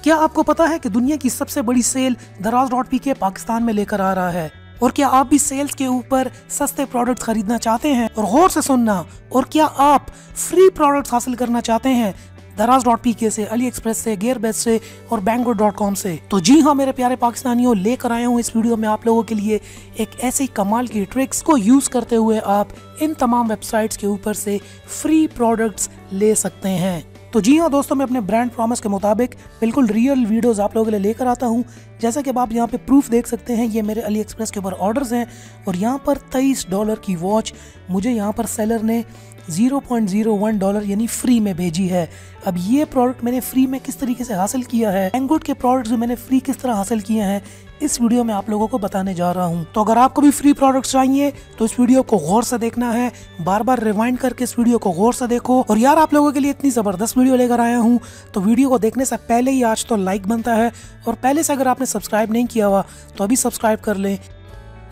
क्या आपको पता है कि दुनिया की सबसे बड़ी सेल दराज.pk पाकिस्तान में लेकर आ रहा है? और क्या आप भी सेल्स के ऊपर सस्ते प्रोडक्ट्स खरीदना चाहते हैं? और गौर से सुनना, और क्या आप फ्री प्रोडक्ट्स हासिल करना चाहते हैं दराज.pk से, अली एक्सप्रेस से, गेयरबेस्ट से और banggood.com से? तो जी हाँ मेरे प्यारे पाकिस्तानियों, लेकर आया हूँ इस वीडियो में आप लोगों के लिए एक ऐसी कमाल की ट्रिक्स को यूज करते हुए आप इन तमाम वेबसाइट्स के ऊपर से फ्री प्रोडक्ट्स ले सकते हैं। तो जी हाँ दोस्तों, मैं अपने ब्रांड प्रॉमिस के मुताबिक बिल्कुल रियल वीडियोस आप लोगों के लिए लेकर आता हूँ। जैसा कि आप यहाँ पे प्रूफ देख सकते हैं, ये मेरे अली एक्सप्रेस के ऊपर ऑर्डर्स हैं और यहाँ पर $23 की वॉच मुझे यहाँ पर सेलर ने $0.01 यानी फ्री में भेजी है। अब ये प्रोडक्ट मैंने फ्री में किस तरीके से हासिल किया है, बैंगगुड के प्रोडक्ट्स मैंने फ्री किस तरह हासिल किए हैं, इस वीडियो में आप लोगों को बताने जा रहा हूं। तो अगर आपको भी फ्री प्रोडक्ट्स चाहिए तो इस वीडियो को गौर से देखना है, बार बार रिवाइंड करके इस वीडियो को गौर से देखो। और यार आप लोगों के लिए इतनी जबरदस्त वीडियो लेकर आया हूं, तो वीडियो को देखने से पहले ही आज तो लाइक बनता है, और पहले से अगर आपने सब्सक्राइब नहीं किया हुआ तो अभी सब्सक्राइब कर लें।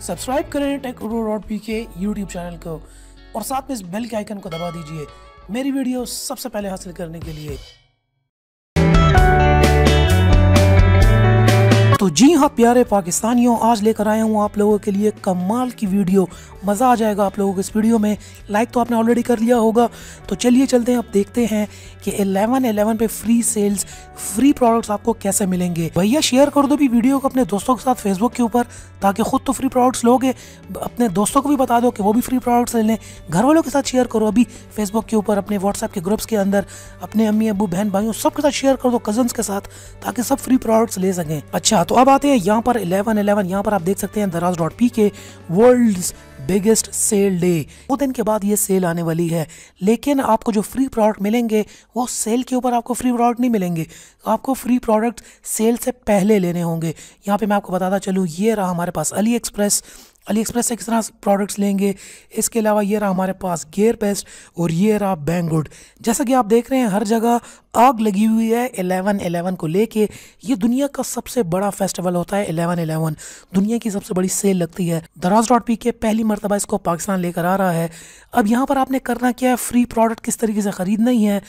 सब्सक्राइब करें टेक.pk यूट्यूब चैनल को और साथ में इस बेल के आइकन को दबा दीजिए मेरी वीडियो सबसे पहले हासिल करने के लिए। तो जी हाँ प्यारे पाकिस्तानियों, आज लेकर आया हूँ आप लोगों के लिए कमाल की वीडियो। मज़ा आ जाएगा आप लोगों को इस वीडियो में। लाइक तो आपने ऑलरेडी कर लिया होगा, तो चलिए चलते हैं, अब देखते हैं कि 11/11 पे फ्री सेल्स, फ्री प्रोडक्ट्स आपको कैसे मिलेंगे। भैया शेयर कर दो भी वीडियो को अपने दोस्तों के साथ फेसबुक के ऊपर, ताकि खुद तो फ्री प्रोडक्ट्स लोगे, अपने दोस्तों को भी बता दो कि वो भी फ्री प्रोडक्ट्स ले लें। घर वालों के साथ शेयर करो अभी फेसबुक के ऊपर, अपने व्हाट्सएप के ग्रुप्स के अंदर, अपने अम्मी अबू बहन भाइयों सबके साथ शेयर कर दो, कजन्स के साथ, ताकि सब फ्री प्रोडक्ट्स ले सकें। अच्छा, तो अब आते हैं यहाँ पर 11/11। यहाँ पर आप देख सकते हैं दराज.pk वर्ल्ड्स बिगेस्ट सेल डे। 2 दिन के बाद ये सेल आने वाली है, लेकिन आपको जो फ्री प्रोडक्ट मिलेंगे वो सेल के ऊपर आपको फ्री प्रोडक्ट नहीं मिलेंगे। आपको फ्री प्रोडक्ट सेल से पहले लेने होंगे। यहाँ पे मैं आपको बताता चलूँ, ये रहा हमारे पास अली एक्सप्रेस से किस तरह प्रोडक्ट्स लेंगे। इसके अलावा ये रहा हमारे पास गेयरबेस्ट और ये रहा बैंगगुड। जैसा कि आप देख रहे हैं हर जगह आग लगी हुई है 11/11 को लेके। ये दुनिया का सबसे बड़ा फेस्टिवल होता है 11/11, दुनिया की सबसे बड़ी सेल लगती है। दराज.pk पहली मरतबा इसको पाकिस्तान लेकर आ रहा है। अब यहाँ पर आपने करना क्या है, फ्री प्रोडक्ट किस तरीके से ख़रीदना ही है,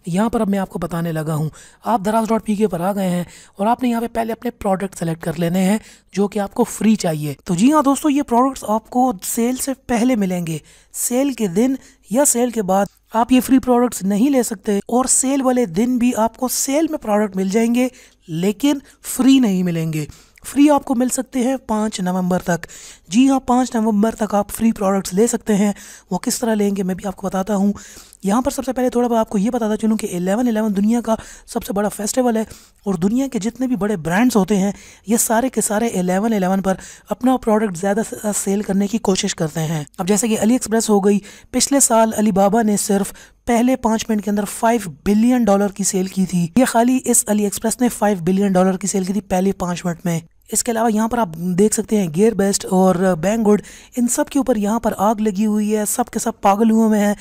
यहाँ पर अब मैं आपको बताने लगा हूँ। आप दराज.pk पर आ गए हैं और आपने यहाँ पे पहले अपने प्रोडक्ट सेलेक्ट कर लेने हैं जो कि आपको फ्री चाहिए। तो जी हाँ दोस्तों, ये प्रोडक्ट्स आपको सेल से पहले मिलेंगे। सेल के दिन या सेल के बाद आप ये फ्री प्रोडक्ट्स नहीं ले सकते, और सेल वाले दिन भी आपको सेल में प्रोडक्ट मिल जाएंगे लेकिन फ्री नहीं मिलेंगे। फ्री आपको मिल सकते हैं 5 नवंबर तक। जी हाँ, 5 नवंबर तक आप फ्री प्रोडक्ट्स ले सकते हैं। वो किस तरह लेंगे मैं भी आपको बताता हूँ। यहाँ पर सबसे पहले थोड़ा आपको ये बताता चलूँ कि 11/11 दुनिया का सबसे बड़ा फेस्टिवल है, और दुनिया के जितने भी बड़े ब्रांड्स होते हैं ये सारे के सारे 11/11 पर अपना प्रोडक्ट ज़्यादा से ज़्यादा सेल करने की कोशिश करते हैं। अब जैसे कि अली एक्सप्रेस हो गई, पिछले साल अलीबाबा ने सिर्फ पहले 5 मिनट के अंदर $5 बिलियन की सेल की थी। ये खाली इस अली एक्सप्रेस ने $5 बिलियन की सेल की थी पहले 5 मिनट में। इसके अलावा यहाँ पर आप देख सकते हैं गेयरबेस्ट और बैंगगुड, इन सब के ऊपर यहाँ पर आग लगी हुई है। सब के सब पागल हुए हैं,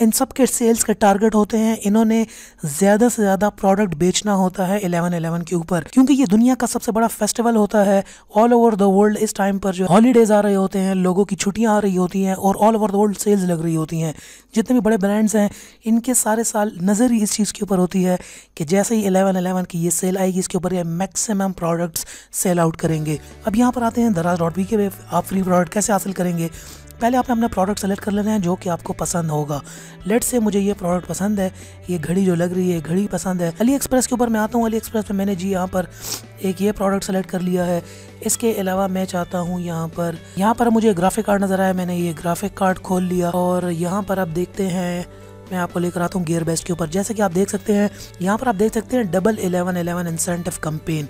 इन सब के सेल्स के टारगेट होते हैं। इन्होंने ज़्यादा से ज़्यादा प्रोडक्ट बेचना होता है 11/11 के ऊपर, क्योंकि ये दुनिया का सबसे बड़ा फेस्टिवल होता है। ऑल ओवर द वर्ल्ड इस टाइम पर जो हॉलीडेज आ रहे होते हैं, लोगों की छुट्टियाँ आ रही होती हैं, और all over the world sales लग रही होती हैं। जितने भी बड़े ब्रांड्स हैं इनके सारे साल नज़र ही इस चीज़ के ऊपर होती है कि जैसे ही 11/11 की ये सेल आएगी, इसके ऊपर ये मैक्सिमम प्रोडक्ट्स सेल आउट करेंगे। अब यहाँ पर आते हैं दराज.pk पे आप फ्री प्रोडक्ट कैसे हासिल करेंगे। पहले आपने अपना प्रोडक्ट सेलेक्ट कर लेना है जो कि आपको पसंद होगा। लेट से मुझे ये प्रोडक्ट पसंद है, ये घड़ी जो लग रही है घड़ी पसंद है। अली एक्सप्रेस के ऊपर मैं आता हूँ। अली एक्सप्रेस पे मैंने जी यहाँ पर एक ये प्रोडक्ट सेलेक्ट कर लिया है। इसके अलावा मैं चाहता हूँ यहाँ पर मुझे ग्राफिक कार्ड नज़र आया, मैंने ये ग्राफिक कार्ड खोल लिया, और यहाँ पर आप देखते हैं मैं आपको लेकर आता हूँ गेयरबेस्ट के ऊपर। जैसे कि आप देख सकते हैं यहाँ पर आप देख सकते हैं डबल 11/11 इंसेंटिव कैंपेन।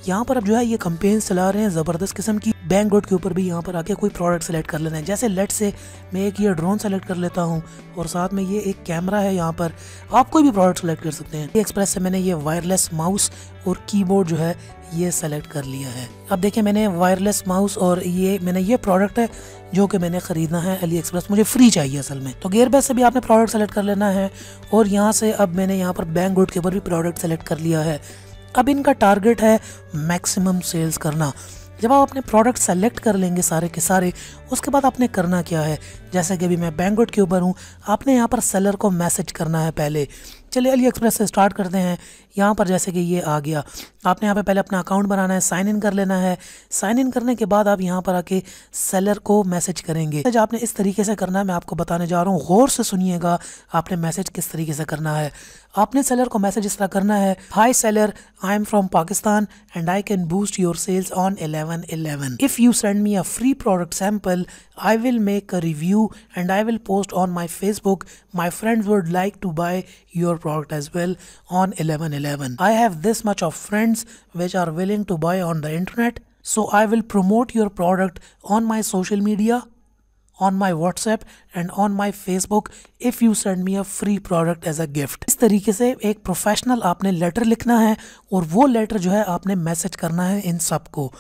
यहाँ पर अब जो है ये कैंपेन चला रहे हैं ज़बरदस्त किस्म की। बैंगगुड के ऊपर भी यहाँ पर आके कोई प्रोडक्ट सेलेक्ट कर लेना है। जैसे लेट से मैं एक ये ड्रोन सेलेक्ट कर लेता हूँ, और साथ में ये एक कैमरा है। यहाँ पर आप कोई भी प्रोडक्ट सेलेक्ट कर सकते हैं। एक्सप्रेस से मैंने ये वायरलेस माउस और कीबोर्ड जो है ये सेलेक्ट कर लिया है। अब देखिए मैंने वायरलेस माउस और ये प्रोडक्ट है जो कि मैंने ख़रीदना है अली एक्सप्रेस, मुझे फ्री चाहिए असल में। तो गेयरबेस्ट से भी आपने प्रोडक्ट सेलेक्ट कर लेना है, और यहाँ से अब मैंने यहाँ पर बैंगगुड के ऊपर भी प्रोडक्ट सेलेक्ट कर लिया है। अब इनका टारगेट है मैक्सिमम सेल्स करना। जब आप अपने प्रोडक्ट सेलेक्ट कर लेंगे सारे के सारे, उसके बाद आपने करना क्या है, जैसे कि अभी मैं बैंगगुड के ऊपर हूँ, आपने यहाँ पर सेलर को मैसेज करना है। पहले चलिए अली एक्सप्रेस से स्टार्ट करते हैं। यहाँ पर जैसे कि ये आ गया, आपने यहाँ पे पहले अपना अकाउंट बनाना है, साइन इन कर लेना है। साइन इन करने के बाद आप यहाँ पर आके सेलर को मैसेज करेंगे। मैसेज आपने इस तरीके से करना है, मैं आपको बताने जा रहा हूँ, गौर से सुनिएगा आपने मैसेज किस तरीके से करना है। आपने सेलर को मैसेज इस तरह करना है, high seller, I am from Pakistan and I can boost your sales on 11/11. If you send me a free product sample, I will make a review and I will post on my Facebook. My friends would like to buy your product as well on 11/11. I have this much of friends which are willing to buy on the internet, so I will promote your product on my social media, on my WhatsApp and on my Facebook if you send me a free product as a gift. इस तरीके से एक professional आपने letter लिखना है और वो letter जो है आपने मैसेज करना है इन सबको।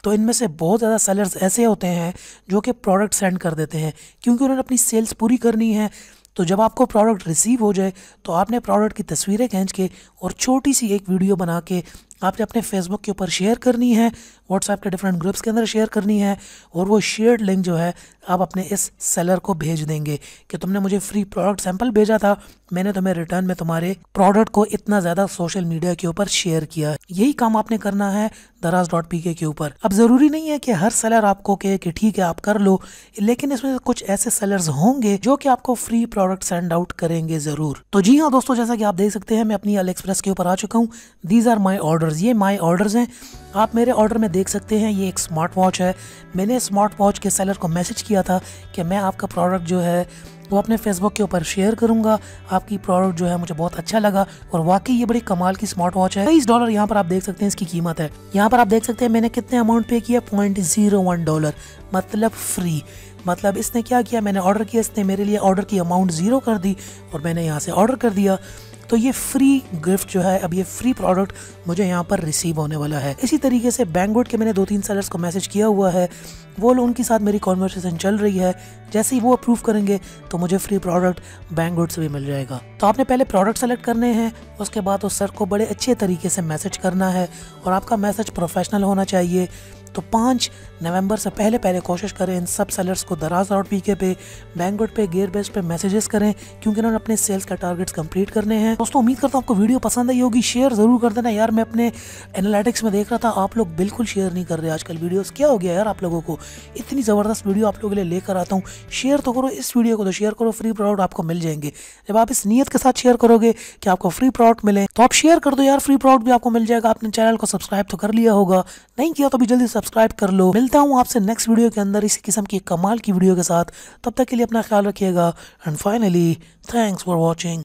तो इनमें से बहुत ज़्यादा सेलर्स ऐसे होते हैं जो कि प्रोडक्ट सेंड कर देते हैं क्योंकि उन्होंने अपनी सेल्स पूरी करनी है। तो जब आपको प्रोडक्ट रिसीव हो जाए तो आपने प्रोडक्ट की तस्वीरें खींच के और छोटी सी एक वीडियो बना के आपने अपने फेसबुक के ऊपर शेयर करनी है, व्हाट्सएप के डिफरेंट ग्रुप्स के अंदर शेयर करनी है और वो शेयर्ड लिंक जो है आप अपने इस सेलर को भेज देंगे कि तुमने मुझे फ्री प्रोडक्ट सैंपल भेजा था, मैंने तुम्हें रिटर्न में तुम्हारे प्रोडक्ट को इतना ज़्यादा सोशल मीडिया के ऊपर शेयर किया। यही काम आपने करना है Daraz.pk के ऊपर। अब ज़रूरी नहीं है कि हर सेलर आपको कहे कि ठीक है आप कर लो, लेकिन इसमें कुछ ऐसे सेलर्स होंगे जो कि आपको फ्री प्रोडक्ट सेंड आउट करेंगे ज़रूर। तो जी हाँ दोस्तों, जैसा कि आप देख सकते हैं मैं अपनी अली एक्सप्रेस के ऊपर आ चुका हूँ। दीज आर माई ऑर्डर्स, ये माई ऑर्डर्स हैं। आप मेरे ऑर्डर में देख सकते हैं ये एक स्मार्ट वॉच है। मैंने स्मार्ट वॉच के सेलर को मैसेज किया था कि मैं आपका प्रोडक्ट जो है वो अपने फेसबुक के ऊपर शेयर करूंगा, आपकी प्रोडक्ट जो है मुझे बहुत अच्छा लगा और वाकई ये बड़ी कमाल की स्मार्ट वॉच है। $23 यहाँ पर आप देख सकते हैं इसकी कीमत है। यहाँ पर आप देख सकते हैं मैंने कितने अमाउंट पे किया, $0.01, मतलब फ्री। मतलब इसने क्या किया, मैंने ऑर्डर किया, इसने मेरे लिए ऑर्डर की अमाउंट 0 कर दी और मैंने यहाँ से ऑर्डर कर दिया। तो ये फ्री गिफ्ट जो है, अब ये फ्री प्रोडक्ट मुझे यहाँ पर रिसीव होने वाला है। इसी तरीके से बैंगवुड के मैंने 2-3 सेलर्स को मैसेज किया हुआ है, वो लोग उनके साथ मेरी कॉन्वर्सेशन चल रही है। जैसे ही वो अप्रूव करेंगे तो मुझे फ्री प्रोडक्ट बैंगवुड से भी मिल जाएगा। तो आपने पहले प्रोडक्ट सेलेक्ट करने हैं, उसके बाद उस सर को बड़े अच्छे तरीके से मैसेज करना है और आपका मैसेज प्रोफेशनल होना चाहिए। तो 5 नवंबर से पहले कोशिश करें इन सब सेलर्स को Daraz.pk पे, बैंगवुड पे, गेयरबेस्ट पे मैसेजेस करें क्योंकि इन्होंने अपने सेल्स का टारगेट्स कंप्लीट करने हैं। दोस्तों उम्मीद करता हूँ आपको वीडियो पसंद आई होगी, शेयर जरूर कर देना यार। मैं अपने एनालिटिक्स में देख रहा था आप लोग बिल्कुल शेयर नहीं कर रहे आजकल वीडियोस, क्या हो गया यार आप लोगों को। इतनी ज़बरदस्त वीडियो आप लोगों के लिए लेकर आता हूँ, शेयर तो करो इस वीडियो को, तो शेयर करो, फ्री प्रोडक्ट आपको मिल जाएंगे। जब आप इस नीयत के साथ शेयर करोगे कि आपको फ्री प्रोडक्ट मिले तो आप शेयर कर दो यार, फ्री प्रोडक्ट भी आपको मिल जाएगा। आपने चैनल को सब्सक्राइब तो कर लिया होगा, नहीं किया तो भी जल्दी सब्सक्राइब कर लो। मिलता हूँ आपसे नेक्स्ट वीडियो के अंदर इसी किस्म की कमाल की वीडियो के साथ। तब तक के लिए अपना ख्याल रखिएगा and finally thanks for watching.